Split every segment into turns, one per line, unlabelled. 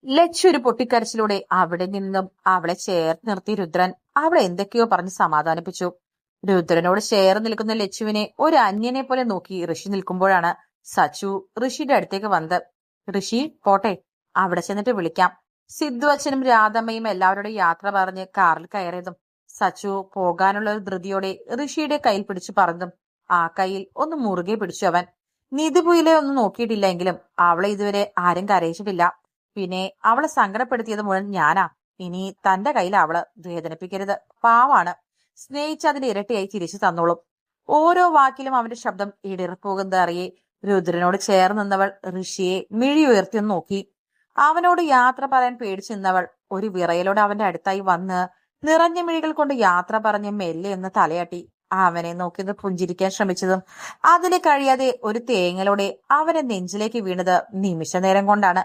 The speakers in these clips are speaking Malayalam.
ലച്ചു ഒരു പൊട്ടിക്കരച്ചിലൂടെ അവിടെ നിന്നും അവളെ ചേർത്ത് നിർത്തി രുദ്രൻ അവളെ എന്തൊക്കെയോ പറഞ്ഞ് സമാധാനിപ്പിച്ചു. രുദ്രനോട് ചേർന്ന് നിൽക്കുന്ന ലച്ചുവിനെ ഒരു അന്യനെ പോലെ നോക്കി ഋഷി നിൽക്കുമ്പോഴാണ് സച്ചു ഋഷിയുടെ അടുത്തേക്ക് വന്നത്. ഋഷി പോട്ടെ, അവിടെ ചെന്നിട്ട് വിളിക്കാം. സിദ്ധു അച്ഛനും രാധമ്മയും എല്ലാവരോടും യാത്ര പറഞ്ഞ് കാറിൽ കയറിയതും സച്ചു പോകാനുള്ള ഒരു ധൃതിയോടെ ഋഷിയുടെ കയ്യിൽ പിടിച്ചു പറഞ്ഞതും ആ കയ്യിൽ ഒന്ന് മുറുകെ പിടിച്ചു അവൻ. നിധിപുയിലെ ഒന്നും നോക്കിയിട്ടില്ലെങ്കിലും അവളെ ഇതുവരെ ആരും കരയിച്ചിട്ടില്ല. പിന്നെ അവളെ സങ്കടപ്പെടുത്തിയത് മുഴുവൻ ഞാനാ. ഇനി തന്റെ കയ്യിൽ അവള് വേദനിപ്പിക്കരുത്, പാവാണ്. സ്നേഹിച്ച് അതിന്റെ ഇരട്ടിയായി തിരിച്ചു തന്നോളും. ഓരോ വാക്കിലും അവന്റെ ശബ്ദം ഇടറിപ്പോകുന്നത് അറിയെ രുദ്രനോട് ചേർന്ന് നിന്നവൾ ഋഷിയെ മിഴി ഉയർത്തിയൊന്ന് നോക്കി. അവനോട് യാത്ര പറയാൻ പേടിച്ചു നിന്നവൾ ഒരു വിറയലോടെ അവന്റെ അടുത്തായി വന്ന് നിറഞ്ഞ മിഴികൾ കൊണ്ട് യാത്ര പറഞ്ഞ് മെല്ലെ എന്ന് തലയാട്ടി. അവനെ നോക്കി പുഞ്ചിരിക്കാൻ ശ്രമിച്ചതും അതിന് കഴിയാതെ ഒരു തേങ്ങലോടെ അവന്റെ നെഞ്ചിലേക്ക് വീണത് നിമിഷ നേരം കൊണ്ടാണ്.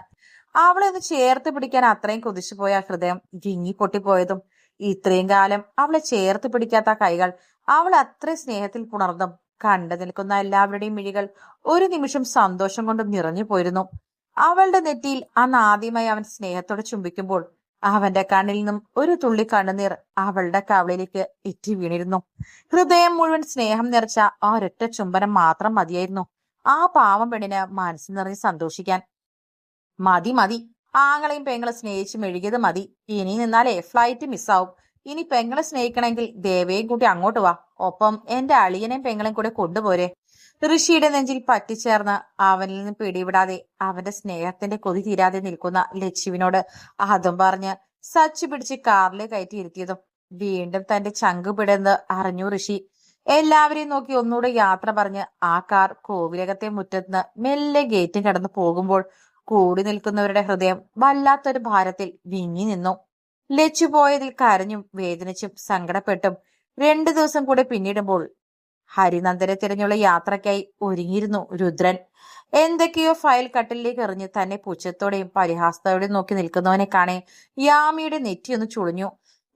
അവളെ ഒന്ന് ചേർത്ത് പിടിക്കാൻ അത്രയും കൊതിച്ചുപോയ ഹൃദയം വിങ്ങി പൊട്ടിപ്പോയതും ഇത്രയും കാലം അവളെ ചേർത്ത് പിടിക്കാത്ത കൈകൾ അവൾ അത്രയും സ്നേഹത്തിൽ പുണർന്നും കണ്ടു നിൽക്കുന്ന എല്ലാവരുടെയും മിഴികൾ ഒരു നിമിഷം സന്തോഷം കൊണ്ട് നിറഞ്ഞു പോയിരുന്നു. അവളുടെ നെറ്റിയിൽ അന്ന് ആദ്യമായി അവൻ സ്നേഹത്തോടെ ചുംബിക്കുമ്പോൾ അവന്റെ കണ്ണിൽ നിന്നും ഒരു തുള്ളി കണ്ണുനീർ അവളുടെ കവളിലേക്ക് ഇറ്റി വീണിരുന്നു. ഹൃദയം മുഴുവൻ സ്നേഹം നിറച്ച ആ ഒരൊറ്റ ചുംബനം മാത്രം മതിയായിരുന്നു ആ പാവം പെണ്ണിന് മനസ്സ് നിറഞ്ഞ് സന്തോഷിക്കാൻ. മതി മതി, ആങ്ങളെയും പെങ്ങളും സ്നേഹിച്ച് മെഴുകിയത് മതി. ഇനി നിന്നാലേ ഫ്ലൈറ്റ് മിസ്സാവും. ഇനി പെങ്ങളെ സ്നേഹിക്കണമെങ്കിൽ ദേവയും കൂട്ടി അങ്ങോട്ട് വാ, ഒപ്പം എന്റെ അളിയനെയും പെങ്ങളെയും കൂടെ കൊണ്ടുപോരെ. ഋഷിയുടെ നെഞ്ചിൽ പറ്റിച്ചേർന്ന് അവനിൽ നിന്ന് പിടിവിടാതെ അവന്റെ സ്നേഹത്തിന്റെ കൊതി തീരാതെ നിൽക്കുന്ന ലച്ചുവിനോട് അതും പറഞ്ഞ് സച്ചു പിടിച്ച് കാറിലെ കയറ്റി ഇരുത്തിയതും വീണ്ടും തന്റെ ചങ്ക് പിടന്ന് അറിഞ്ഞു ഋഷി. എല്ലാവരെയും നോക്കി ഒന്നുകൂടെ യാത്ര പറഞ്ഞ് ആ കാർ കോവിലകത്തെ മുറ്റത്ത് മെല്ലെ ഗേറ്റും കടന്നു പോകുമ്പോൾ കൂടി നിൽക്കുന്നവരുടെ ഹൃദയം വല്ലാത്തൊരു ഭാരത്തിൽ വിങ്ങി നിന്നു. ലച്ചു പോയതിൽ കരഞ്ഞും വേദനിച്ചും സങ്കടപ്പെട്ടും 2 ദിവസം കൂടെ പിന്നിടുമ്പോൾ ഹരിനന്ദനെ തിരഞ്ഞുള്ള യാത്രയ്ക്കായി ഒരുങ്ങിയിരുന്നു രുദ്രൻ. എന്തൊക്കെയോ ഫയൽ കട്ടിലേക്ക് എറിഞ്ഞ് തന്നെ പുച്ഛത്തോടെയും പരിഹാസത്തോടെയും നോക്കി നിൽക്കുന്നവനെ കാണേ യാമിയുടെ നെറ്റിയൊന്ന് ചുളിഞ്ഞു.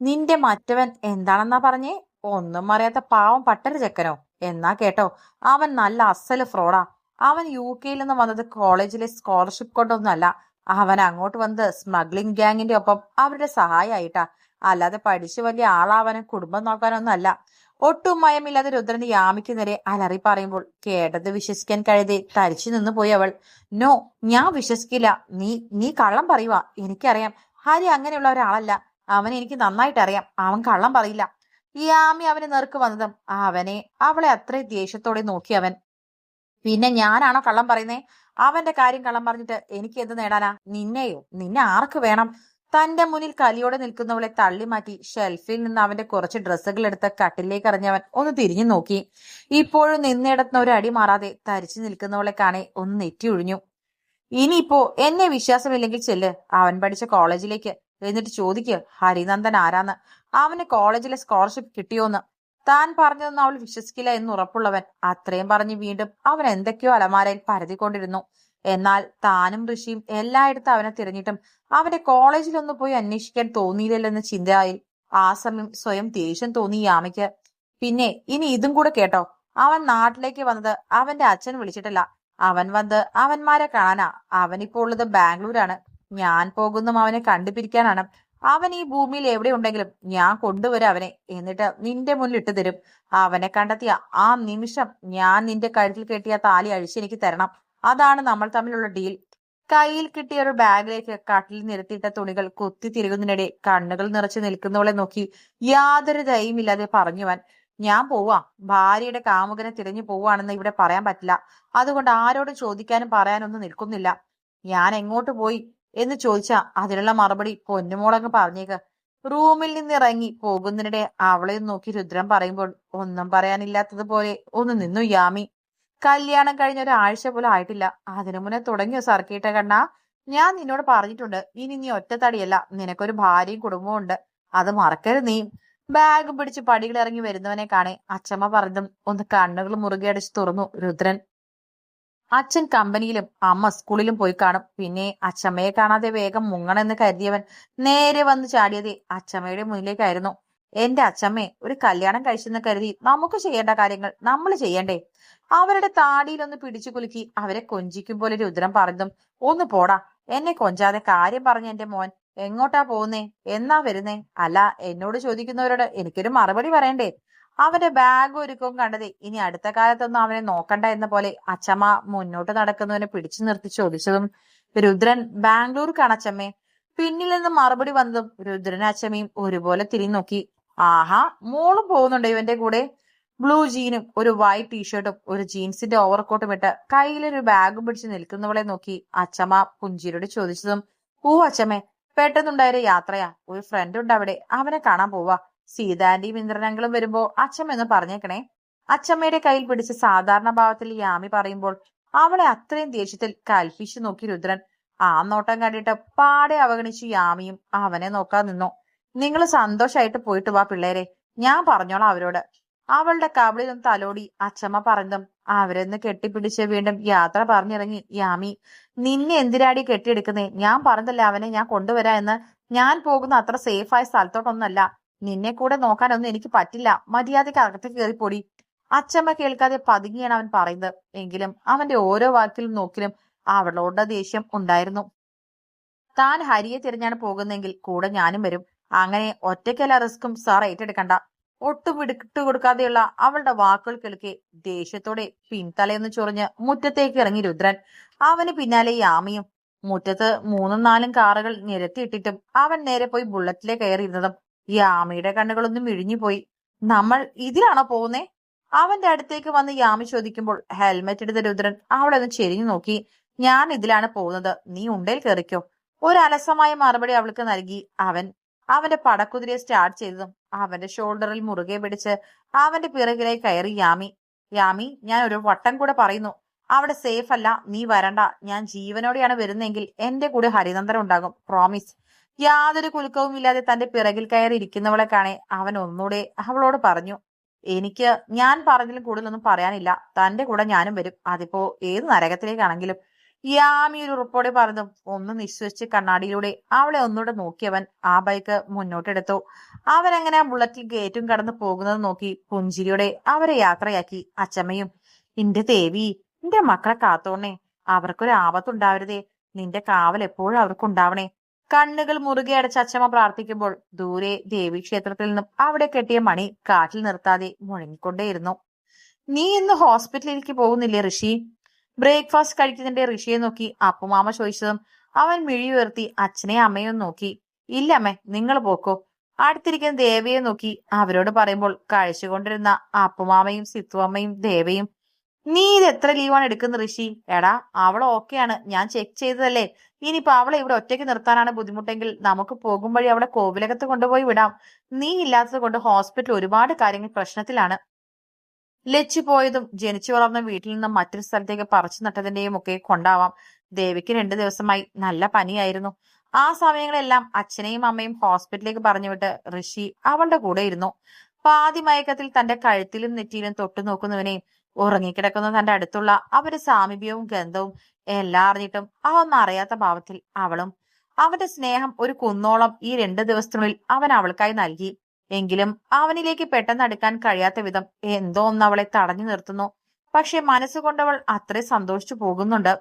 നിന്റെ മറ്റവൻ എന്താണെന്നാ പറഞ്ഞേ? ഒന്നും അറിയാത്ത പാവം പട്ടര ചെക്കനോ? എന്നാ കേട്ടോ, അവൻ നല്ല അസല് ഫ്രോഡാ. അവൻ UK നിന്ന് വന്നത് കോളേജിലെ സ്കോളർഷിപ്പ് കൊണ്ടൊന്നുമല്ല. അവൻ അങ്ങോട്ട് വന്നത് സ്മഗ്ലിംഗ് ഗ്യാങ്ങിന്റെ ഒപ്പം അവരുടെ സഹായമായിട്ടാ. അല്ലാതെ പഠിച്ചു വലിയ ആളാവാനും കുടുംബം നോക്കാനൊന്നും അല്ല. ഒട്ടും മയമില്ലാതെ രുദ്രന് യാമിക്ക് നേരെ അലറി പറയുമ്പോൾ കേട്ടത് വിശ്വസിക്കാൻ കഴിയാതെ തരിച്ചു നിന്നു പോയി അവൾ. നോ, ഞാൻ വിശ്വസിക്കില്ല. നീ നീ കള്ളം പറയുവാ. എനിക്കറിയാം, ഹരി അങ്ങനെയുള്ള ഒരാളല്ല. അവനെ എനിക്ക് നന്നായിട്ട് അറിയാം. അവൻ കള്ളം പറയില്ല. യാമി അവന് നേർക്ക് വന്നതും അവളെ അത്രയും ദേഷ്യത്തോടെ നോക്കി അവൻ. പിന്നെ ഞാനാണോ കള്ളം പറയുന്നേ? അവന്റെ കാര്യം കള്ളം പറഞ്ഞിട്ട് എനിക്ക് എന്ത് നേടാനാ? നിന്നെയോ? നിന്നെ ആർക്ക് വേണം? തന്റെ മുന്നിൽ കലിയോടെ നിൽക്കുന്നവളെ തള്ളി മാറ്റി ഷെൽഫിൽ നിന്ന് അവന്റെ കുറച്ച് ഡ്രസ്സുകൾ എടുത്ത് കട്ടിലേക്ക് എറിഞ്ഞവൻ ഒന്ന് തിരിഞ്ഞു നോക്കി. ഇപ്പോഴും നിന്നിടത്തുന്ന ഒരു അടി മാറാതെ തരിച്ചു നിൽക്കുന്നവളെ കാണെ ഒന്ന് നെറ്റി ഒഴിഞ്ഞു. ഇനിയിപ്പോ എന്നെ വിശ്വാസമില്ലെങ്കിൽ ചെല്ല് അവൻ പഠിച്ച കോളേജിലേക്ക്, എന്നിട്ട് ചോദിക്ക് ഹരിനന്ദൻ ആരാന്ന്, അവന് കോളേജിലെ സ്കോളർഷിപ്പ് കിട്ടിയോന്ന്. താൻ പറഞ്ഞതൊന്നും അവൾ വിശ്വസിക്കില്ല എന്ന് ഉറപ്പുള്ളവൻ അത്രയും പറഞ്ഞ് വീണ്ടും അവൻ എന്തൊക്കെയോ അലമാരയിൽ പരതിക്കൊണ്ടിരുന്നു. എന്നാൽ താനും ഋഷിയും എല്ലായിടത്തും അവനെ തിരഞ്ഞിട്ടും അവന്റെ കോളേജിലൊന്നും പോയി അന്വേഷിക്കാൻ തോന്നിയില്ലെന്ന ചിന്തയിൽ ആ സമയം സ്വയം ദേഷ്യം തോന്നി യാമയ്ക്ക്. പിന്നെ ഇനി ഇതും കൂടെ കേട്ടോ, അവൻ നാട്ടിലേക്ക് വന്നത് അവന്റെ അച്ഛൻ വിളിച്ചിട്ടില്ല. അവൻ വന്ന് അവന്മാരെ കാണാനാ. അവനിപ്പോ ഉള്ളത് ബാംഗ്ലൂരാണ്. ഞാൻ പോകുന്നതും അവനെ കണ്ടുപിടിക്കാനാണ്. അവൻ ഈ ഭൂമിയിൽ എവിടെ ഉണ്ടെങ്കിലും ഞാൻ കൊണ്ടുവരും അവനെ. എന്നിട്ട് നിന്റെ മുന്നിൽ ഇട്ടു തരും. അവനെ കണ്ടെത്തിയ ആ നിമിഷം ഞാൻ നിന്റെ കഴുത്തിൽ കെട്ടിയ താലി അഴിച്ചെനിക്ക് തരണം. അതാണ് നമ്മൾ തമ്മിലുള്ള ഡീൽ. കയ്യിൽ കിട്ടിയ ഒരു ബാഗിലേക്ക് കട്ടിൽ നിരത്തിയിട്ട തുണികൾ കുത്തി തിരികുന്നതിനിടെ കണ്ണുകൾ നിറച്ചു നിൽക്കുന്നവളെ നോക്കി യാതൊരു ദയയുമില്ലാതെ പറഞ്ഞുവൻ. ഞാൻ പോവാ. ഭാര്യയുടെ കാമുകനെ തിരഞ്ഞു പോവാണെന്ന് ഇവിടെ പറയാൻ പറ്റില്ല. അതുകൊണ്ട് ആരോടും ചോദിക്കാനും പറയാനൊന്നും നിൽക്കുന്നില്ല. ഞാൻ എങ്ങോട്ട് പോയി എന്ന് ചോദിച്ചാ അതിനുള്ള മറുപടി പൊന്നുമോളങ്ങ് പറഞ്ഞേക്ക്. റൂമിൽ നിന്ന് ഇറങ്ങി പോകുന്നതിനിടെ അവളെ നോക്കി രുദ്രൻ പറയുമ്പോൾ ഒന്നും പറയാനില്ലാത്തതുപോലെ ഒന്ന് നിന്നു യാമി. കല്യാണം കഴിഞ്ഞ 1 ആഴ്ച പോലും ആയിട്ടില്ല. അതിനു മുന്നേ തുടങ്ങിയോ സർക്കിട്ട കണ്ണാ? ഞാൻ നിന്നോട് പറഞ്ഞിട്ടുണ്ട്, ഇനി നീ ഒറ്റത്തടിയല്ല, നിനക്കൊരു ഭാര്യയും കുടുംബവും ഉണ്ട്. അത് മറക്കരുത് നീ. ബാഗ് പിടിച്ച് പടികൾ ഇറങ്ങി വരുന്നവനെ കാണെ അച്ഛമ്മ പറഞ്ഞതും ഒന്ന് കണ്ണുകൾ മുറുകെ അടച്ച് തുറന്നു രുദ്രൻ. അച്ഛൻ കമ്പനിയിലും അമ്മ സ്കൂളിലും പോയി കാണും. പിന്നെ അച്ഛമ്മയെ കാണാതെ വേഗം മുങ്ങണമെന്ന് കരുതിയവൻ നേരെ വന്ന് ചാടിയത് അച്ഛമ്മയുടെ മുന്നിലേക്കായിരുന്നു. എന്റെ അച്ഛമ്മയെ, ഒരു കല്യാണം കഴിച്ചെന്ന് കരുതി നമുക്ക് ചെയ്യേണ്ട കാര്യങ്ങൾ നമ്മൾ ചെയ്യണ്ടേ? അവരുടെ താടിയിലൊന്ന് പിടിച്ചു കുലുക്കി അവരെ കൊഞ്ചിക്കും പോലെ രുദ്രൻ പറഞ്ഞതും, ഒന്ന് പോടാ, എന്നെ കൊഞ്ചാതെ കാര്യം പറഞ്ഞ എന്റെ മോൻ. എങ്ങോട്ടാ പോകുന്നേ? എന്നാ വരുന്നേ? അല്ല, എന്നോട് ചോദിക്കുന്നവരോട് എനിക്കൊരു മറുപടി പറയണ്ടേ? അവന്റെ ബാഗ് ഒരുക്കവും കണ്ടതേ ഇനി അടുത്ത കാലത്തൊന്നും അവനെ നോക്കണ്ട എന്ന പോലെ അച്ചമ്മ മുന്നോട്ട് നടക്കുന്നവനെ പിടിച്ചു നിർത്തി ചോദിച്ചതും, രുദ്രൻ ബാംഗ്ലൂർ കാണച്ചമ്മേ. പിന്നിൽ നിന്ന് മറുപടി വന്നതും രുദ്രനും അച്ചമ്മയും ഒരുപോലെ തിരിഞ്ഞു നോക്കി. ആഹാ, മോളും പോകുന്നുണ്ടോ ഇവന്റെ കൂടെ? ബ്ലൂ ജീനും ഒരു വൈറ്റ് ടീഷർട്ടും ഒരു ജീൻസിന്റെ ഓവർകോട്ടും ഇട്ട് കയ്യിലൊരു ബാഗും പിടിച്ച് നിൽക്കുന്നവളെ നോക്കി അച്ചമ്മ പുഞ്ചിരിയോട് ചോദിച്ചതും, ഓ അച്ചമ്മേ, പെട്ടെന്നുണ്ടായൊരു യാത്രയാ. ഒരു ഫ്രണ്ട് ഉണ്ട് അവിടെ, അവനെ കാണാൻ പോവാ. സീതാന്റിയും ഇന്ദ്രനങ്ങളും വരുമ്പോ അച്ചമ്മ ഒന്ന് പറഞ്ഞേക്കണേ. അച്ചമ്മയുടെ കയ്യിൽ പിടിച്ച് സാധാരണ ഭാവത്തിൽ യാമി പറയുമ്പോൾ അവളെ അത്രയും ദേഷ്യത്തിൽ കൽപ്പിച്ചു നോക്കി രുദ്രൻ. ആ നോട്ടം കണ്ടിട്ട് പാടെ അവഗണിച്ചു യാമിയും അവനെ നോക്കാൻ നിന്നു. നിങ്ങൾ സന്തോഷായിട്ട് പോയിട്ട് വാ പിള്ളേരെ, ഞാൻ പറഞ്ഞോളാം അവരോട്. അവളുടെ കവിളിലും തലോടി അച്ചമ്മ പറഞ്ഞതും അവരെന്ന് കെട്ടിപ്പിടിച്ച് വീണ്ടും യാത്ര പറഞ്ഞിറങ്ങി യാമി. നിന്നെ എന്തിനാടി കെട്ടിയെടുക്കുന്നേ? ഞാൻ പറഞ്ഞതല്ലേ അവനെ ഞാൻ കൊണ്ടുവരാ എന്ന്. ഞാൻ പോകുന്ന അത്ര സേഫായ സ്ഥലത്തോട്ടൊന്നല്ല. നിന്നെ കൂടെ നോക്കാനൊന്നും എനിക്ക് പറ്റില്ല. മര്യാദയ്ക്ക് അകത്ത് കയറിപ്പോടി. അച്ചമ്മ കേൾക്കാതെ പതുങ്ങിയാണ് അവൻ പറയുന്നത്. എങ്കിലും അവന്റെ ഓരോ വാക്കിലും നോക്കിലും അവളോട് ദേഷ്യം ഉണ്ടായിരുന്നു. താൻ ഹരിയെ തിരഞ്ഞാണ് പോകുന്നെങ്കിൽ കൂടെ ഞാനും വരും. അങ്ങനെ ഒറ്റയ്ക്കല്ല റിസ്ക്കും സാർ ഏറ്റെടുക്കണ്ട. ഒട്ടും വിട്ടുകൊടുക്കാതെയുള്ള അവളുടെ വാക്കുകൾ കേൾക്കെ ദേഷ്യത്തോടെ പിൻതലയൊന്ന് ചൊറിഞ്ഞ് മുറ്റത്തേക്ക് ഇറങ്ങി രുദ്രൻ. അവന് പിന്നാലെ യാമിയും. മുറ്റത്ത് 3-4 കാറുകൾ നിരത്തിയിട്ടിട്ടും അവൻ നേരെ പോയി ബുള്ളറ്റിലെ കയറിയിരുന്നതും യാമിയുടെ കണ്ണുകളൊന്നും ഇഴിഞ്ഞുപോയി. നമ്മൾ ഇതിലാണോ പോകുന്നേ? അവന്റെ അടുത്തേക്ക് വന്ന് യാമി ചോദിക്കുമ്പോൾ ഹെൽമെറ്റ് എടുത്ത രുദ്രൻ അവളെ ഒന്ന് ചെരിഞ്ഞു നോക്കി. ഞാൻ ഇതിലാണ് പോകുന്നത്, നീ ഉണ്ടേൽ കയറിക്കോ. ഒരു അലസമായ മറുപടി അവൾക്ക് നൽകി അവൻ അവന്റെ പടക്കുതിരയെ സ്റ്റാർട്ട് ചെയ്തതും അവന്റെ ഷോൾഡറിൽ മുറുകെ പിടിച്ച് അവന്റെ പിറകിലായി കയറി യാമി. യാമി, ഞാൻ ഒരു വട്ടം കൂടെ പറയുന്നു, അവിടെ സേഫ് അല്ല, നീ വരണ്ട. ഞാൻ ജീവനോടെയാണ് വരുന്നെങ്കിൽ എന്റെ കൂടെ ഹരിനന്ദൻ ഉണ്ടാകും, പ്രോമിസ്. യാതൊരു കുലുക്കവും ഇല്ലാതെ തന്റെ പിറകിൽ കയറി ഇരിക്കുന്നവളെ കാണെ അവൻ ഒന്നുകൂടെ അവളോട് പറഞ്ഞു. ഞാൻ പറഞ്ഞതിലും കൂടുതലൊന്നും പറയാനില്ല. തന്റെ കൂടെ ഞാനും വരും, അതിപ്പോ ഏത് നരകത്തിലേക്കാണെങ്കിലും. യാമി ഒരു ഉറപ്പോടെ പറഞ്ഞു. ഒന്ന് നിശ്വസിച്ച് കണ്ണാടിയിലൂടെ അവളെ ഒന്നുകൂടെ നോക്കിയവൻ ആ ബൈക്ക് മുന്നോട്ടെടുത്തു. അവരങ്ങനെ ആ ബുള്ളറ്റിൽ ഗേറ്റും കടന്നു പോകുന്നത് നോക്കി പുഞ്ചിരിയോടെ അവരെ യാത്രയാക്കി അച്ചമ്മയും. എന്റെ ദേവി, നിന്റെ മക്കളെ കാത്തോണേ, അവർക്കൊരു ആപത്തുണ്ടാവരുതേ. നിന്റെ കാവൽ എപ്പോഴും അവർക്കുണ്ടാവണേ. കണ്ണുകൾ മുറുകെ അടച്ച അച്ചമ്മ പ്രാർത്ഥിക്കുമ്പോൾ ദൂരെ ദേവീക്ഷേത്രത്തിൽ നിന്നും അവിടെ കെട്ടിയ മണി കാറ്റിൽ നിർത്താതെ മുഴങ്ങിക്കൊണ്ടേയിരുന്നു. നീ ഇന്ന് ഹോസ്പിറ്റലിലേക്ക് പോകുന്നില്ലേ ഋഷി? ബ്രേക്ക്ഫാസ്റ്റ് കഴിക്കുന്നതിന്റെ ഋഷിയെ നോക്കി അപ്പുമാമ ചോദിച്ചതും അവൻ മിഴി ഉയർത്തി അച്ഛനെയും അമ്മയും നോക്കി. ഇല്ല അമ്മേ, നിങ്ങൾ പോക്കോ. അടുത്തിരിക്കുന്ന ദേവയെ നോക്കി അവരോട് പറയുമ്പോൾ കഴിച്ചുകൊണ്ടിരുന്ന അപ്പുമാമയും സിത്തുവമ്മയും ദേവയും. നീ ഇത് എത്ര ലീവാണ് എടുക്കുന്ന ഋഷി? എടാ, അവൾ ഓക്കെയാണ്, ഞാൻ ചെക്ക് ചെയ്തതല്ലേ. ഇനിയിപ്പോ അവളെ ഇവിടെ ഒറ്റയ്ക്ക് നിർത്താനാണ് ബുദ്ധിമുട്ടെങ്കിൽ നമുക്ക് പോകും വഴി അവളെ കോവിലകത്ത് കൊണ്ടുപോയി വിടാം. നീ ഇല്ലാത്തത് കൊണ്ട് ഹോസ്പിറ്റൽ ഒരുപാട് കാര്യങ്ങൾ പ്രശ്നത്തിലാണ്. ലച്ചു പോയതും ജനിച്ചു വളർന്ന വീട്ടിൽ നിന്നും മറ്റൊരു സ്ഥലത്തേക്ക് പറിച്ചു നട്ടതിന്റെയും ഒക്കെ കൊണ്ടാവാം ദേവിക്ക് 2 ദിവസമായി നല്ല പനിയായിരുന്നു. ആ സമയങ്ങളെല്ലാം അച്ഛനെയും അമ്മയും ഹോസ്പിറ്റലിലേക്ക് പറഞ്ഞുവിട്ട് ഋഷി അവളുടെ കൂടെ ഇരുന്നു. പാതി മയക്കത്തിൽ തന്റെ കഴുത്തിലും നെറ്റിയിലും തൊട്ടു നോക്കുന്നവനെയും ഉറങ്ങിക്കിടക്കുന്ന തന്റെ അടുത്തുള്ള അവരുടെ സാമീപ്യവും ഗന്ധവും എല്ലാം അറിഞ്ഞിട്ടും അതൊന്നും അറിയാത്ത ഭാവത്തിൽ അവളും. അവന്റെ സ്നേഹം ഒരു കുന്നോളം ഈ 2 ദിവസത്തിനുള്ളിൽ അവൻ അവൾക്കായി നൽകി. എങ്കിലും അവനിലേക്ക് പെട്ടെന്ന് അടുക്കാൻ കഴിയാത്ത വിധം എന്തോ ഒന്ന് അവളെ തടഞ്ഞു നിർത്തുന്നു. പക്ഷെ മനസ്സുകൊണ്ടവൾ അത്രേ സന്തോഷിച്ചു പോകുന്നുണ്ട്.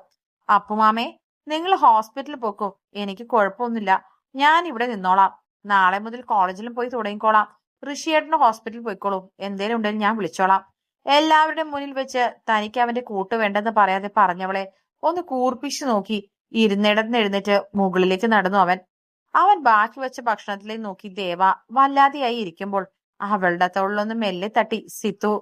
അപ്പുമാമേ, നിങ്ങൾ ഹോസ്പിറ്റലിൽ പോക്കോ, എനിക്ക് കുഴപ്പമൊന്നുമില്ല. ഞാൻ ഇവിടെ നിന്നോളാം. നാളെ മുതൽ കോളേജിലും പോയി തുടങ്ങിക്കോളാം. ഋഷിയേട്ടന് ഹോസ്പിറ്റലിൽ പോയിക്കോളൂ, എന്തേലും ഉണ്ടെങ്കിൽ ഞാൻ വിളിച്ചോളാം. എല്ലാവരുടെയും മുന്നിൽ വെച്ച് തനിക്ക് അവന്റെ കൂട്ട് വേണ്ടെന്ന് പറയാതെ പറഞ്ഞവളെ ഒന്ന് കൂർപ്പിച്ചു നോക്കി ഇരുന്നിടന്ന് എഴുന്നേറ്റ് മുകളിലേക്ക് നടന്നു അവൻ. അവൻ ബാക്കി വെച്ച ഭക്ഷണത്തിലേക്ക് നോക്കി ദേവ വല്ലാതെയായി ഇരിക്കുമ്പോൾ അവളുടെ തോളിലൊന്ന് മെല്ലെ തട്ടി സിത്തു.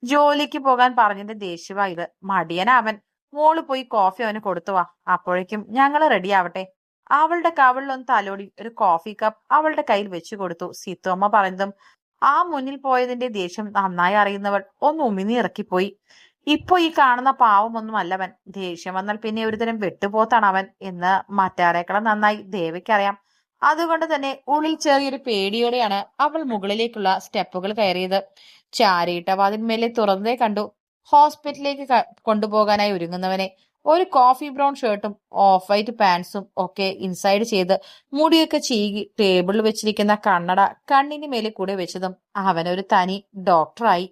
ജോലിക്ക് പോകാൻ പറഞ്ഞതിന്റെ ദേഷ്യവായത്. മടിയനാ അവൻ. മോള് പോയി കോഫി അവന് കൊടുത്തുവാ, അപ്പോഴേക്കും ഞങ്ങള് റെഡിയാവട്ടെ. അവളുടെ കവിളിലൊന്ന് തലോടി ഒരു കോഫി കപ്പ് അവളുടെ കയ്യിൽ വെച്ചു കൊടുത്തു. സിത്തു അമ്മ പറഞ്ഞതും ആ മുന്നിൽ പോയതിന്റെ ദേഷ്യം നന്നായി അറിയുന്നവൾ ഒന്ന് ഉമിനി ഇറക്കിപ്പോയി. ഇപ്പൊ ഈ കാണുന്ന പാവമൊന്നും അല്ലവൻ. ദേഷ്യം വന്നാൽ പിന്നെ ഒരുതരം വെട്ടുപോത്താണ് അവൻ എന്ന് മറ്റാരേക്കാളും നന്നായി ദേവയ്ക്കറിയാം. അതുകൊണ്ട് തന്നെ ഉള്ളിൽ ചെറിയൊരു പേടിയോടെയാണ് അവൾ മുകളിലേക്കുള്ള സ്റ്റെപ്പുകൾ കയറിയത്. ചാരിയിട്ട വാതിന്മേലെ തുറന്നതേ കണ്ടു. ഹോസ്പിറ്റലിലേക്ക് കൊണ്ടുപോകാനായി ഒരുങ്ങുന്നവനെ. ഒരു കോഫി ബ്രൗൺ ഷർട്ടും ഓഫ് വൈറ്റ് പാൻസും ഒക്കെ ഇൻസൈഡ് ചെയ്ത് മുടിയൊക്കെ ചീകി ടേബിളിൽ വെച്ചിരിക്കുന്ന കണ്ണട കണ്ണിന് മേലെ കൂടെ വെച്ചതും അവനൊരു തനി ഡോക്ടറായി.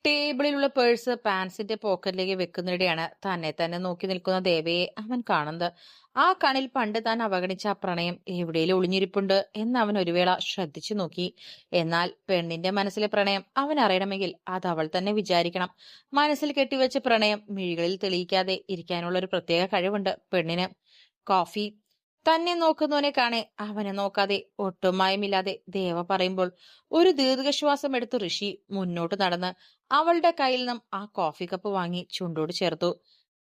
ടേബിളിലുള്ള പേഴ്സ് പാൻസിന്റെ പോക്കറ്റിലേക്ക് വെക്കുന്നതിടെയാണ് തന്നെ തന്നെ നോക്കി നിൽക്കുന്ന ദേവയെ അവൻ കാണുന്നത്. ആ കണിൽ പണ്ട് താൻ അവഗണിച്ച ആ പ്രണയം എവിടെയും ഒളിഞ്ഞിരിപ്പുണ്ട് എന്ന് അവൻ ഒരു വേള ശ്രദ്ധിച്ചു നോക്കി. എന്നാൽ പെണ്ണിന്റെ മനസ്സിലെ പ്രണയം അവൻ അറിയണമെങ്കിൽ അത് അവൾ തന്നെ വിചാരിക്കണം. മനസ്സിൽ കെട്ടിവെച്ച പ്രണയം മിഴികളിൽ തെളിയിക്കാതെ ഇരിക്കാനുള്ള ഒരു പ്രത്യേക കഴിവുണ്ട് പെണ്ണിന്. കോഫി. തന്നെ നോക്കുന്നവനെ കാണെ അവനെ നോക്കാതെ ഒട്ടും മായമില്ലാതെ ദേവ പറയുമ്പോൾ ഒരു ദീർഘശ്വാസം എടുത്ത് ഋഷി മുന്നോട്ട് നടന്ന് അവളുടെ കയ്യിൽ നിന്നും ആ കോഫി കപ്പ് വാങ്ങി ചുണ്ടോട് ചേർത്തു.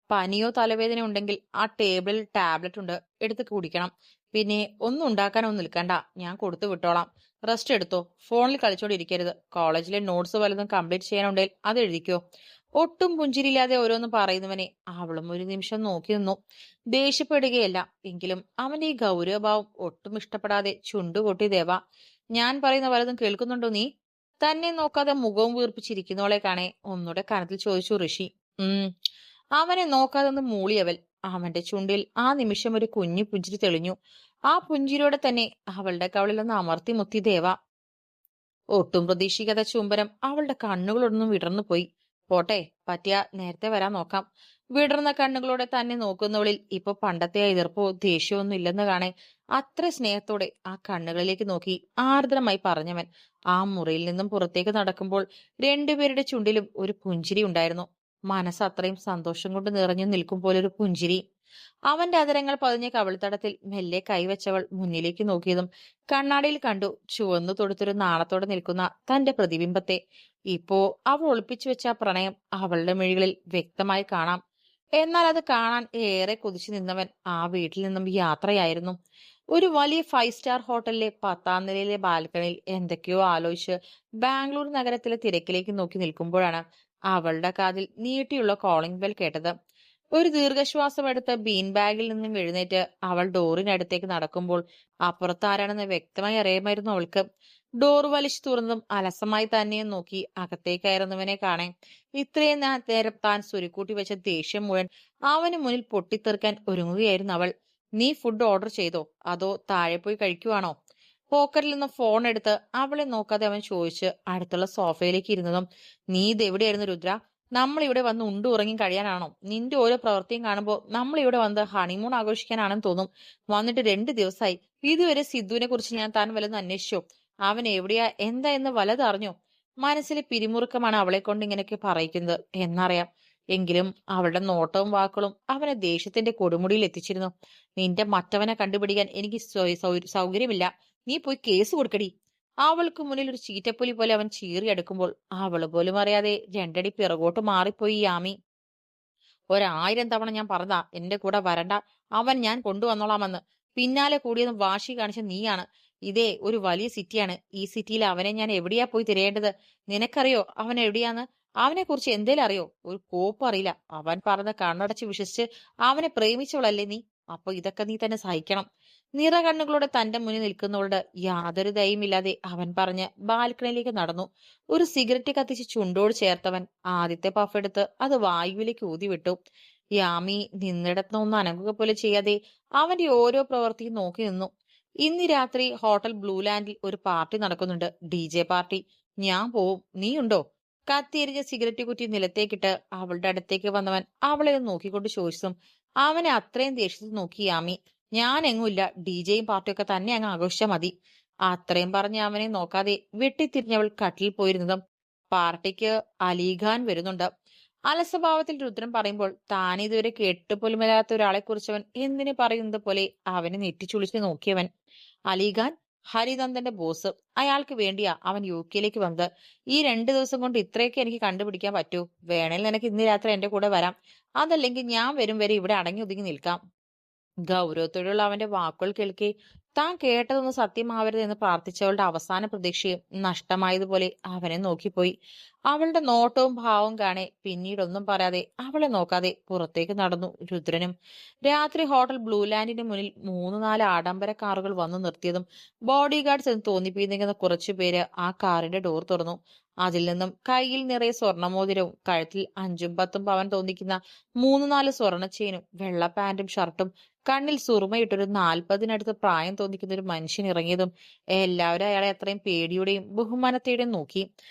പനിയോ തലവേദന ഉണ്ടെങ്കിൽ ആ ടേബിളിൽ ടാബ്ലറ്റ് ഉണ്ട്, എടുത്ത് കുടിക്കണം. പിന്നെ ഒന്നും ഉണ്ടാക്കാനൊന്നും നിൽക്കണ്ട, ഞാൻ കൊടുത്തു വിട്ടോളാം. റെസ്റ്റ് എടുത്തോ, ഫോണിൽ കളിച്ചോണ്ടിരിക്കരുത്. കോളേജിലെ നോട്ട്സ് വല്ലതും കംപ്ലീറ്റ് ചെയ്യാനുണ്ടെങ്കിൽ അത് എഴുതിക്കോ. ഒട്ടും പുഞ്ചിരിയില്ലാതെ ഓരോന്ന് പറയുന്നവനെ അവളും ഒരു നിമിഷം നോക്കി നിന്നു. ദേഷ്യപ്പെടുകയല്ല, എങ്കിലും അവന്റെ ഈ ഗൗരവഭാവം ഒട്ടും ഇഷ്ടപ്പെടാതെ ചുണ്ടുകൊട്ടി ദേവ. ഞാൻ പറയുന്ന വല്ലതും കേൾക്കുന്നുണ്ടോ നീ? തന്നെ നോക്കാതെ മുഖവും വീർപ്പിച്ചിരിക്കുന്നവളെ കാണെ ഒന്നുകൂടെ കനത്തിൽ ചോദിച്ചു ഋഷി. അവനെ നോക്കാതെ ഒന്ന് മൂളിയവൾ. അവന്റെ ചുണ്ടിൽ ആ നിമിഷം ഒരു കുഞ്ഞു പുഞ്ചിരി തെളിഞ്ഞു. ആ പുഞ്ചിരിയോടെ തന്നെ അവളുടെ കവളിൽ ഒന്ന് അമർത്തി മുത്തി ദേവ. ഒട്ടും പ്രതീക്ഷിക്കാത്ത ചുംബനം അവളുടെ കണ്ണുകളൊന്നും വിടർന്നു പോയി. പോട്ടെ, പറ്റിയ നേരത്തെ വരാൻ നോക്കാം. വിടർന്ന കണ്ണുകളോടെ തന്നെ നോക്കുന്നവളിൽ ഇപ്പൊ പണ്ടത്തെ എതിർപ്പോ ദേഷ്യമോ ഒന്നും ഇല്ലെന്ന് കാണെ അത്ര സ്നേഹത്തോടെ ആ കണ്ണുകളിലേക്ക് നോക്കി ആർദ്രമായി പറഞ്ഞവൻ ആ മുറിയിൽ നിന്നും പുറത്തേക്ക് നടക്കുമ്പോൾ രണ്ടുപേരുടെ ചുണ്ടിലും ഒരു പുഞ്ചിരി ഉണ്ടായിരുന്നു. മനസ്സ് അത്രയും സന്തോഷം കൊണ്ട് നിറഞ്ഞു നിൽക്കും പോലെ ഒരു പുഞ്ചിരി. അവന്റെ അതരങ്ങൾ പതിഞ്ഞ കവിൾത്തടത്തിൽ മെല്ലെ കൈവച്ചവൾ മുന്നിലേക്ക് നോക്കിയതും കണ്ണാടിയിൽ കണ്ടു ചുവന്നു തൊടുത്തൊരു നാണത്തോടെ നിൽക്കുന്ന തന്റെ പ്രതിബിംബത്തെ. ഇപ്പോ അവൾ ഒളിപ്പിച്ചു വെച്ച ആ പ്രണയം അവളുടെ മിഴികളിൽ വ്യക്തമായി കാണാം. എന്നാൽ അത് കാണാൻ ഏറെ കൊതിച്ചു നിന്നവൻ ആ വീട്ടിൽ നിന്നും യാത്രയായിരുന്നു. ഒരു വലിയ 5 സ്റ്റാർ ഹോട്ടലിലെ 10ാം നിലയിലെ ബാൽക്കണിയിൽ എന്തൊക്കെയോ ആലോചിച്ച് ബാംഗ്ലൂർ നഗരത്തിലെ തിരക്കിലേക്ക് നോക്കി നിൽക്കുമ്പോഴാണ് അവളുടെ കാതിൽ നീട്ടിയുള്ള കോളിംഗ് ബെൽ കേട്ടത്. ഒരു ദീർഘശ്വാസം എടുത്ത് ബീൻ ബാഗിൽ നിന്നും എഴുന്നേറ്റ് അവൾ ഡോറിനടുത്തേക്ക് നടക്കുമ്പോൾ അപ്പുറത്താരാണെന്ന് വ്യക്തമായി അറിയാമായിരുന്നു അവൾക്ക്. ഡോർ വലിച്ചു തുറന്നും അലസമായി തന്നെ നോക്കി അകത്തേക്ക് കയറുന്നവനെ കാണേ ഇത്രയും നേരം താൻ സ്വരുക്കൂട്ടി വെച്ച ദേഷ്യം മുഴുവൻ അവന് മുന്നിൽ പൊട്ടിത്തെറിക്കാൻ ഒരുങ്ങുകയായിരുന്നു അവൾ. നീ ഫുഡ് ഓർഡർ ചെയ്തോ, അതോ താഴെ പോയി കഴിക്കുവാണോ? പോക്കറ്റിൽ നിന്ന് ഫോൺ എടുത്ത് അവളെ നോക്കാതെ അവൻ ചോദിച്ച് അടുത്തുള്ള സോഫയിലേക്ക് ഇരുന്നതും നീ ഇതെവിടെയായിരുന്നു രുദ്ര? നമ്മൾ ഇവിടെ വന്ന് ഉണ്ടു ഉറങ്ങി കഴിയാനാണോ? നിന്റെ ഓരോ പ്രവൃത്തിയും കാണുമ്പോൾ നമ്മൾ ഇവിടെ വന്ന് ഹണിമൂൺ ആഘോഷിക്കാനാണെന്ന് തോന്നും. വന്നിട്ട് 2 ദിവസമായി. ഇതുവരെ സിദ്ധുവിനെ കുറിച്ച് ഞാൻ താൻ വല്ലതും അന്വേഷിച്ചോ? അവൻ എവിടെയാ എന്താ എന്ന് വല്ലതും അറിഞ്ഞോ? മനസ്സിലെ പിരിമുറുക്കമാണ് അവളെ കൊണ്ട് ഇങ്ങനെയൊക്കെ പറയിക്കുന്നത് എന്നറിയാം. എങ്കിലും അവളുടെ നോട്ടവും വാക്കുകളും അവനെ ദേഷ്യത്തിന്റെ കൊടുമുടിയിൽ എത്തിച്ചിരുന്നു. നിന്റെ മറ്റവനെ കണ്ടുപിടിക്കാൻ എനിക്ക് സൗകര്യമില്ല. നീ പോയി കേസ് കൊടുക്കടി. അവൾക്ക് മുന്നിൽ ഒരു ചീറ്റപ്പുലി പോലെ അവൻ ചീറിയെടുക്കുമ്പോൾ അവള് പോലും അറിയാതെ 2 അടി പിറകോട്ട് മാറിപ്പോയി യാമി. 1000 തവണ ഞാൻ പറഞ്ഞതാ എന്റെ കൂടെ വരണ്ട, അവൻ ഞാൻ കൊണ്ടുവന്നോളാമെന്ന്. പിന്നാലെ കൂടിയതും വാശി കാണിച്ച നീയാണ്. ഇതേ ഒരു വലിയ സിറ്റിയാണ്. ഈ സിറ്റിയിൽ അവനെ ഞാൻ എവിടെയാ പോയി തിരയേണ്ടത്? നിനക്കറിയോ അവൻ എവിടെയാന്ന്? അവനെ കുറിച്ച് എന്തേലും അറിയോ? ഒരു കോപ്പ് അറിയില്ല. അവൻ പറഞ്ഞ കണ്ണടച്ച് വിശ്വസിച്ച് അവനെ പ്രേമിച്ചവളല്ലേ നീ? അപ്പൊ ഇതൊക്കെ നീ തന്നെ സഹിക്കണം. നിറ കണ്ണുകളോടെ തന്റെ മുന്നിൽ നിൽക്കുന്നവളുടെ യാതൊരു ദയയുമില്ലാതെ അവൻ പറഞ്ഞ് ബാൽക്കണിയിലേക്ക് നടന്നു. ഒരു സിഗരറ്റ് കത്തിച്ച് ചുണ്ടോട് ചേർത്തവൻ ആദ്യത്തെ പഫ് എടുത്ത് അത് വായുവിലേക്ക് ഊതിവിട്ടു. യാമി നിന്നിടത്തുനിന്ന് അനങ്ങുക പോലെ ചെയ്യാതെ അവന്റെ ഓരോ പ്രവൃത്തിയും നോക്കി നിന്നു. ഇന്ന് രാത്രി ഹോട്ടൽ ബ്ലൂ ലാൻഡിൽ ഒരു പാർട്ടി നടക്കുന്നുണ്ട്, DJ പാർട്ടി. ഞാൻ പോവും, നീ ഉണ്ടോ? കത്തിയെരിഞ്ഞ സിഗരറ്റ് കുറ്റി നിലത്തേക്കിട്ട് അവളുടെ അടുത്തേക്ക് വന്നവൻ അവളെ നോക്കിക്കൊണ്ട് ചോദിച്ചതും അവനെ അത്രയും ദേഷ്യത്തിൽ നോക്കി യാമി. ഞാൻ എങ്ങുമില്ല, DJയും പാർട്ടിയൊക്കെ തന്നെ അങ്ങ് ആഘോഷിച്ചാൽ മതി. അത്രയും പറഞ്ഞ് അവനെ നോക്കാതെ വെട്ടിത്തിരിഞ്ഞവൾ കട്ടിൽ പോയിരുന്നതും പാർട്ടിക്ക് അലിഖാൻ വരുന്നുണ്ട്. അലസഭാവത്തിൽ രുദ്രൻ പറയുമ്പോൾ താൻ ഇതുവരെ കേട്ടുപോലുമില്ലാത്ത ഒരാളെ കുറിച്ചവൻ എന്തിനു പറയുന്നത് പോലെ അവനെ നെറ്റിച്ചുളിച്ച് നോക്കിയവൻ. അലിഖാൻ ഹരിനന്ദന്റെ ബോസ്. അയാൾക്ക് വേണ്ടിയാ അവൻ UK വന്നത്. ഈ 2 ദിവസം കൊണ്ട് ഇത്രയൊക്കെ എനിക്ക് കണ്ടുപിടിക്കാൻ പറ്റൂ. വേണേൽ നിനക്ക് ഇന്ന് രാത്രി എന്റെ കൂടെ വരാം. അതല്ലെങ്കിൽ ഞാൻ വരും വരെ ഇവിടെ അടങ്ങി ഒതുങ്ങി നിൽക്കാം. ഗൗരവത്തോടെയുള്ള അവന്റെ വാക്കുകൾ കേൾക്കെ താൻ കേട്ടതൊന്നും സത്യമാവരുത് എന്ന് പ്രാർത്ഥിച്ചവളുടെ അവസാന പ്രതീക്ഷയും നഷ്ടമായതുപോലെ അവനെ നോക്കിപ്പോയി. അവളുടെ നോട്ടവും ഭാവവും കാണെ പിന്നീടൊന്നും പറയാതെ അവളെ നോക്കാതെ പുറത്തേക്ക് നടന്നു രുദ്രനും. രാത്രി ഹോട്ടൽ ബ്ലൂ ലാൻഡിന് മുന്നിൽ 3-4 ആഡംബര കാറുകൾ വന്നു നിർത്തിയതും ബോഡി ഗാർഡ്സ് എന്ന് തോന്നിപ്പിക്കുന്ന കുറച്ചു പേര് ആ കാറിന്റെ ഡോർ തുറന്നു. അതിൽ നിന്നും കയ്യിൽ നിറയെ സ്വർണ്ണമോതിരവും കഴുത്തിൽ 5-10 പവൻ തോന്നിക്കുന്ന 3-4 സ്വർണ്ണ ചെയിനും വെള്ള പാന്റും ഷർട്ടും കണ്ണിൽ സുറുമയിട്ടൊരു 40-നടുത്ത് പ്രായം തോന്നിക്കുന്ന ഒരു മനുഷ്യൻ ഇറങ്ങിയതും എല്ലാവരും അയാളെ അത്രയും പേടിയോടെയും ബഹുമാനത്തോടെയും നോക്കി.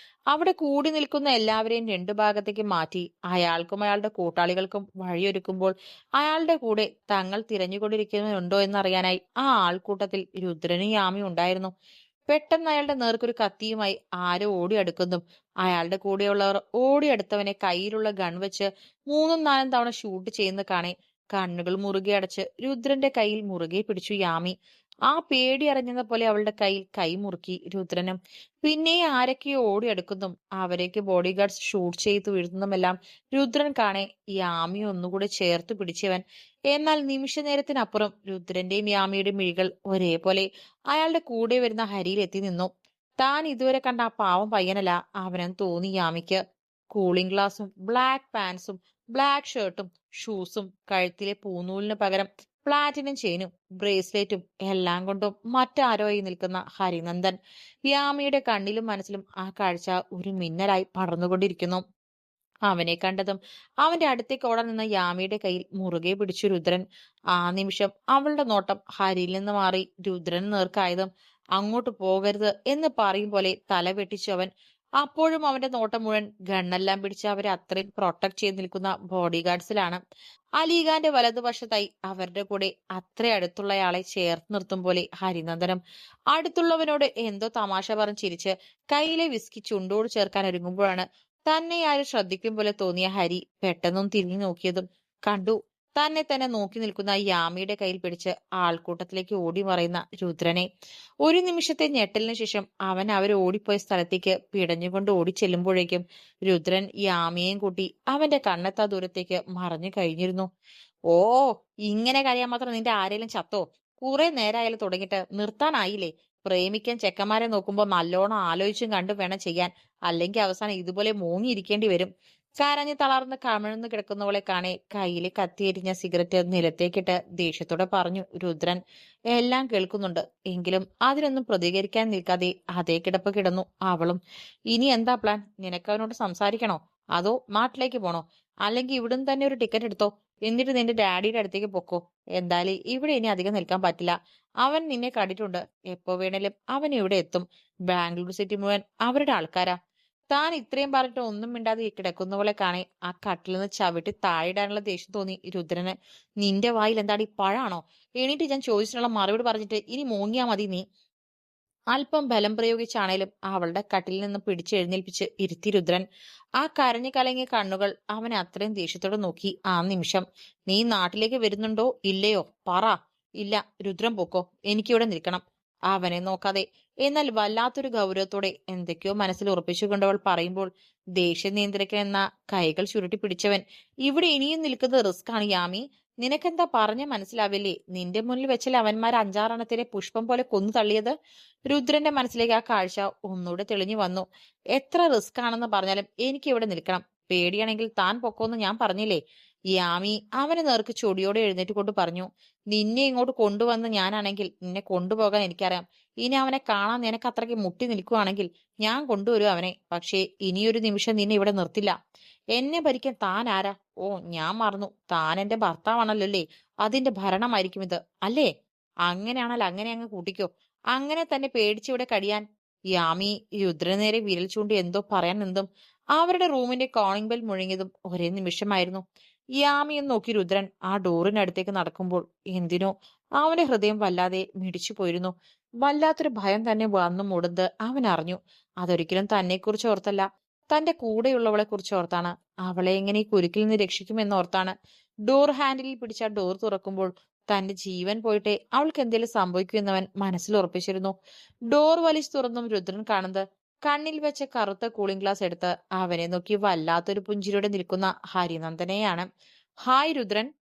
അവിടെ കൂടി നിൽക്കുന്ന എല്ലാവരെയും രണ്ടു ഭാഗത്തേക്ക് മാറ്റി അയാൾക്കും അയാളുടെ കൂട്ടാളികൾക്കും വഴിയൊരുക്കുമ്പോൾ അയാളുടെ കൂടെ തങ്ങൾ തിരഞ്ഞുകൊണ്ടിരിക്കുന്നുണ്ടോ എന്നറിയാനായി ആ ആൾക്കൂട്ടത്തിൽ രുദ്രനും യാമിയും ഉണ്ടായിരുന്നു. പെട്ടെന്ന് അയാളുടെ നേർക്കൊരു കത്തിയുമായി ആരോ ഓടിയടുക്കുന്നതും അയാളുടെ കൂടെയുള്ളവർ ഓടിയടുത്തവനെ കയ്യിലുള്ള ഗൺ വെച്ച് മൂന്നും നാലും തവണ ഷൂട്ട് ചെയ്യുന്ന കാണെ കണ്ണുകൾ മുറുകെ അടച്ച് രുദ്രന്റെ കയ്യിൽ മുറുകെ പിടിച്ചു യാമി. ആ പേടി അറിഞ്ഞത് പോലെ അവളുടെ കയ്യിൽ കൈ മുറുക്കി രുദ്രനും. പിന്നെ ആരൊക്കെയോ ഓടിയെടുക്കുന്നതും അവരേക്ക് ബോഡി ഗാർഡ്സ് ഷൂട്ട് ചെയ്ത് വീഴുന്നതുമെല്ലാം രുദ്രൻ കാണെ യാമി ഒന്നുകൂടെ ചേർത്ത് പിടിച്ചവൻ. എന്നാൽ നിമിഷ നേരത്തിനപ്പുറം രുദ്രന്റെയും യാമിയുടെയും മിഴികൾ ഒരേപോലെ അയാളുടെ കൂടെ വരുന്ന ഹരിയിൽ എത്തി നിന്നു. താൻ ഇതുവരെ കണ്ട ആ പാവം പയ്യനല്ല അവനെന്ന് തോന്നി യാമിക്ക്. കൂളിംഗ് ഗ്ലാസും ബ്ലാക്ക് പാൻസും ബ്ലാക്ക് ഷർട്ടും ഷൂസും കഴുത്തിലെ പൂനൂലിന് പകരം പ്ലാറ്റിനം ചെയിനും ബ്രേസ്ലെറ്റും എല്ലാം കൊണ്ടും മറ്റാരോയി നിൽക്കുന്ന ഹരിനന്ദൻ. യാമിയുടെ കണ്ണിലും മനസ്സിലും ആ കാഴ്ച ഒരു മിന്നലായി പടർന്നുകൊണ്ടിരിക്കുന്നു. അവനെ കണ്ടതും അവന്റെ അടുത്തേക്ക് ഓടാൻ നിന്ന യാമിയുടെ കയ്യിൽ മുറുകെ പിടിച്ചു രുദ്രൻ. ആ നിമിഷം അവളുടെ നോട്ടം ഹരിയിൽ നിന്ന് മാറി രുദ്രന് നേർക്കായതും അങ്ങോട്ട് പോകരുത് എന്ന് പറയും പോലെ തല വെട്ടിച്ചു അവൻ. അപ്പോഴും അവന്റെ നോട്ടം മുഴുവൻ ഗണ്ണെല്ലാം പിടിച്ച് അവരെ അത്രയും പ്രൊട്ടക്ട് ചെയ്ത് നിൽക്കുന്ന ബോഡി ഗാർഡ്സിലാണ്. അലിഖാന്റെ വലതുവശത്തായി അവരുടെ കൂടെ അത്ര അടുത്തുള്ളയാളെ ചേർത്ത് നിർത്തും പോലെ ഹരിനന്ദനം അടുത്തുള്ളവനോട് എന്തോ തമാശ പറഞ്ഞ് ചിരിച്ച് കയ്യിലെ വിസ്കി ചുണ്ടോട് ചേർക്കാൻ ഒരുങ്ങുമ്പോഴാണ് തന്നെ ആരും ശ്രദ്ധിക്കും പോലെ തോന്നിയ ഹരി പെട്ടെന്നും തിരിഞ്ഞു നോക്കിയതും കണ്ടു തന്നെ തന്നെ നോക്കി നിൽക്കുന്ന യാമിയുടെ കയ്യിൽ പിടിച്ച് ആൾക്കൂട്ടത്തിലേക്ക് ഓടി മറയുന്ന രുദ്രനെ. ഒരു നിമിഷത്തെ ഞെട്ടലിന് ശേഷം അവൻ അവർ ഓടിപ്പോയ സ്ഥലത്തേക്ക് പിടഞ്ഞുകൊണ്ട് ഓടിച്ചെല്ലുമ്പോഴേക്കും രുദ്രൻ യാമിയെയും കൂട്ടി അവന്റെ കണ്ണെത്താ ദൂരത്തേക്ക് മറഞ്ഞു കഴിഞ്ഞിരുന്നു. ഓ, ഇങ്ങനെ കഴിയാൻ മാത്രം നിന്റെ ആരേലും ചത്തോ? കുറെ നേരായാലും തുടങ്ങിയിട്ട് നിർത്താനായില്ലേ? പ്രേമിക്കാൻ ചെക്കന്മാരെ നോക്കുമ്പോ നല്ലോണം ആലോചിച്ചും കണ്ടും വേണം ചെയ്യാൻ, അല്ലെങ്കിൽ അവസാനം ഇതുപോലെ മൂങ്ങിയിരിക്കേണ്ടി വരും. കരഞ്ഞു തളർന്ന് കമിഴ്ന്ന് കിടക്കുന്നവളെ കാണെ കയ്യിലെ കത്തിയെരിഞ്ഞ സിഗരറ്റ് നിലത്തേക്കിട്ട് ദേഷ്യത്തോടെ പറഞ്ഞു രുദ്രൻ. എല്ലാം കേൾക്കുന്നുണ്ട്, എങ്കിലും അതിനൊന്നും പ്രതികരിക്കാൻ നിൽക്കാതെ അതേ കിടപ്പ് കിടന്നു അവളും. ഇനി എന്താ പ്ലാൻ? നിനക്കവനോട് സംസാരിക്കണോ? അതോ നാട്ടിലേക്ക് പോണോ? അല്ലെങ്കിൽ ഇവിടുന്ന് തന്നെ ഒരു ടിക്കറ്റ് എടുത്തോ, എന്നിട്ട് നിന്റെ ഡാഡിയുടെ അടുത്തേക്ക് പൊക്കോ. എന്തായാലും ഇവിടെ ഇനി അധികം നിൽക്കാൻ പറ്റില്ല. അവൻ നിന്നെ കണ്ടിട്ടുണ്ട്. എപ്പോ വേണേലും അവൻ ഇവിടെ എത്തും. ബാംഗ്ലൂർ സിറ്റി മുഴുവൻ അവരുടെ ആൾക്കാരാ. താൻ ഇത്രയും പറഞ്ഞിട്ട് ഒന്നും മിണ്ടാതെ കിടക്കുന്നവളെ കാണെ ആ കട്ടിൽ നിന്ന് ചവിട്ടി താഴെയിടാനുള്ള ദേഷ്യം തോന്നി രുദ്രന്. നിന്റെ വായിൽ എന്താടി പഴാണോ? എണീറ്റ് ഞാൻ ചോദിച്ചിട്ടുള്ള മറുപടി പറഞ്ഞിട്ട് ഇനി മൂങ്ങിയാ മതി നീ. അല്പം ബലം പ്രയോഗിച്ചാണേലും അവളുടെ കട്ടിലിൽ നിന്ന് പിടിച്ചെഴുന്നേൽപ്പിച്ച് ഇരുത്തി രുദ്രൻ. ആ കരഞ്ഞു കലങ്ങിയ കണ്ണുകൾ അവനെ അത്രയും ദേഷ്യത്തോടെ നോക്കി ആ നിമിഷം. നീ നാട്ടിലേക്ക് വരുന്നുണ്ടോ ഇല്ലയോ പറ. ഇല്ല, രുദ്രൻ പൊക്കോ, എനിക്കിവിടെ നിൽക്കണം. അവനെ നോക്കാതെ എന്നാൽ വല്ലാത്തൊരു ഗൗരവത്തോടെ എന്തൊക്കെയോ മനസ്സിൽ ഉറപ്പിച്ചുകൊണ്ടവൾ പറയുമ്പോൾ ദേഷ്യം നിയന്ത്രിക്കണമെന്ന കൈകൾ ചുരുട്ടി പിടിച്ചവൻ. ഇവിടെ ഇനിയും നിൽക്കുന്നത് റിസ്ക് ആണ് യാമി. നിനക്കെന്താ പറഞ്ഞ മനസ്സിലാവില്ലേ? നിന്റെ മുന്നിൽ വെച്ചല്ലേ അവന്മാർ അഞ്ചാറെണ്ണത്തിനെ പുഷ്പം പോലെ കൊന്നു തള്ളിയത്. രുദ്രന്റെ മനസ്സിലേക്ക് ആ കാഴ്ച ഒന്നുകൂടെ തെളിഞ്ഞു വന്നു. എത്ര റിസ്ക് ആണെന്ന് പറഞ്ഞാലും എനിക്ക് ഇവിടെ നിൽക്കണം. പേടിയാണെങ്കിൽ താൻ പൊക്കോന്ന് ഞാൻ പറഞ്ഞില്ലേ? യാമി അവന് നേർക്ക് ചൊടിയോടെ എഴുന്നേറ്റ് കൊണ്ട് പറഞ്ഞു. നിന്നെ ഇങ്ങോട്ട് കൊണ്ടുവന്ന് ഞാനാണെങ്കിൽ നിന്നെ കൊണ്ടുപോകാൻ എനിക്കറിയാം. ഇനി അവനെ കാണാൻ നിനക്ക് അത്രയ്ക്ക് മുട്ടി നിൽക്കുവാണെങ്കിൽ ഞാൻ കൊണ്ടുവരും അവനെ. പക്ഷേ ഇനിയൊരു നിമിഷം നിന്നെ ഇവിടെ നിർത്തില്ല. എന്നെ ഭരിക്കാൻ താൻ ആരാ? ഓ, ഞാൻ മറന്നു, താൻ എന്റെ ഭർത്താവാണല്ലോ. അതിന്റെ ഭരണമായിരിക്കും ഇത് അല്ലേ? അങ്ങനെയാണല്ലോ, അങ്ങനെ അങ്ങ് കൂട്ടിക്കോ. അങ്ങനെ തന്നെ പേടിച്ചിവിടെ കഴിയാൻ. യാമി രുദ്രന് നേരെ വിരൽ ചൂണ്ടി എന്തോ പറയാൻ നിന്നും അവരുടെ റൂമിന്റെ കോളിംഗ് ബെൽ മുഴങ്ങിയതും ഒരേ നിമിഷമായിരുന്നു. യാമിയെ നോക്കി രുദ്രൻ ആ ഡോറിനടുത്തേക്ക് നടക്കുമ്പോൾ എന്തിനോ അവന്റെ ഹൃദയം വല്ലാതെ മിടിച്ചു പോയിരുന്നു. വല്ലാത്തൊരു ഭയം തന്നെ വന്നു മൂടുന്നത് അവൻ അറിഞ്ഞു. അതൊരിക്കലും തന്നെ കുറിച്ച് ഓർത്തല്ല, തന്റെ കൂടെയുള്ളവളെ കുറിച്ച് ഓർത്താണ്. അവളെ എങ്ങനെ ഈ കുരുക്കിൽ നിന്ന് രക്ഷിക്കുമെന്നോർത്താണ്. ഡോർ ഹാൻഡിലിൽ പിടിച്ച ഡോർ തുറക്കുമ്പോൾ തന്റെ ജീവൻ പോയിട്ടേ അവൾക്ക് എന്തെങ്കിലും സംഭവിക്കുമെന്നവൻ മനസ്സിൽ ഉറപ്പിച്ചിരുന്നു. ഡോർ വലിച്ചു തുറന്നും രുദ്രൻ കാണുന്നത് കണ്ണിൽ വെച്ച കറുത്ത കൂളിംഗ് ഗ്ലാസ് എടുത്ത് അവനെ നോക്കി വല്ലാത്തൊരു പുഞ്ചിരിയോടെ നിൽക്കുന്ന ഹരിനന്ദനെയാണ്. ഹായ് രുദ്രൻ.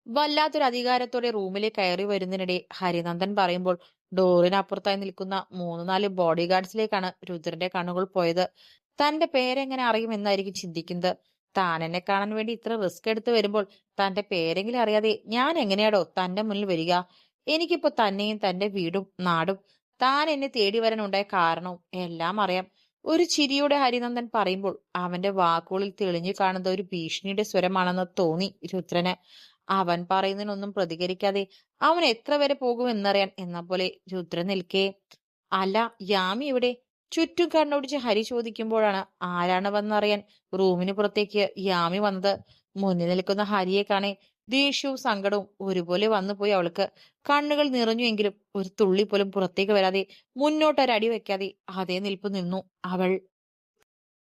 വല്ലാത്തൊരു അധികാരത്തോടെ റൂമിലേക്ക് കയറി വരുന്നതിനിടെ ഹരിനന്ദൻ പറയുമ്പോൾ ഡോറിനപ്പുറത്തായി നിൽക്കുന്ന മൂന്ന് നാല് ബോഡി ഗാർഡ്സിലേക്കാണ് രുദ്രന്റെ കണ്ണുകൾ പോയത്. തന്റെ പേരെങ്ങനെ അറിയുമെന്നായിരിക്കും ചിന്തിക്കുന്നത്. താൻ എന്നെ കാണാൻ വേണ്ടി ഇത്ര റിസ്ക് എടുത്ത് വരുമ്പോൾ തന്റെ പേരെങ്കിലും അറിയാതെ ഞാൻ എങ്ങനെയാടോ തന്റെ മുന്നിൽ വരിക? എനിക്കിപ്പോ തന്നെയും തന്റെ വീടും നാടും താൻ എന്നെ തേടി വരാൻ ഉണ്ടായ കാരണവും എല്ലാം അറിയാം. ഒരു ചിരിയോടെ ഹരിനന്ദൻ പറയുമ്പോൾ അവന്റെ വാക്കുകളിൽ തെളിഞ്ഞു കാണുന്ന ഒരു ഭീഷണിയുടെ സ്വരമാണെന്ന് തോന്നി രുദ്രന്. അവൻ പറയുന്നതിനൊന്നും പ്രതികരിക്കാതെ അവൻ എത്ര വരെ പോകുമെന്നറിയാൻ എന്ന പോലെ രുദ്രൻ നിൽക്കേ. അല്ല, യാമി എവിടെ? ചുറ്റും കണ്ണോടിച്ച് ഹരി ചോദിക്കുമ്പോഴാണ് ആരാണ് വന്നറിയാൻ റൂമിന് പുറത്തേക്ക് യാമി വന്നത്. മുന്നിൽ നിൽക്കുന്ന ഹരിയെ കാണേ ദേഷ്യവും സങ്കടവും ഒരുപോലെ വന്നുപോയി അവൾക്ക്. കണ്ണുകൾ നിറഞ്ഞുവെങ്കിലും ഒരു തുള്ളി പോലും പുറത്തേക്ക് വരാതെ മുന്നോട്ടൊരടി വെക്കാതെ അതേ നിൽപ്പ് നിന്നു അവൾ.